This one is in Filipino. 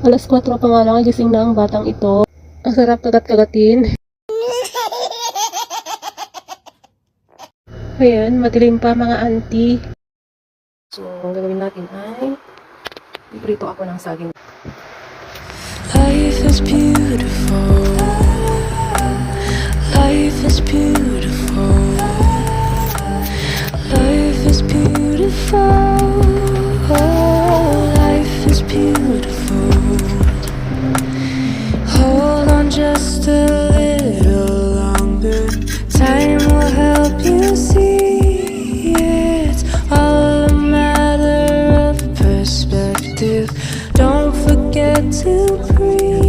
Alas 4 pa nga lang, gising na ang batang ito. Ang sarap kagat-kagatin. Ayan, madilim pa mga auntie. So, ang gagawin natin ay iprito ako ng saging. Life is beautiful. Life is beautiful. Life is beautiful. Oh, life is beautiful. Hold on just a little longer. Time will help you see it's all a matter of perspective. Don't forget to breathe.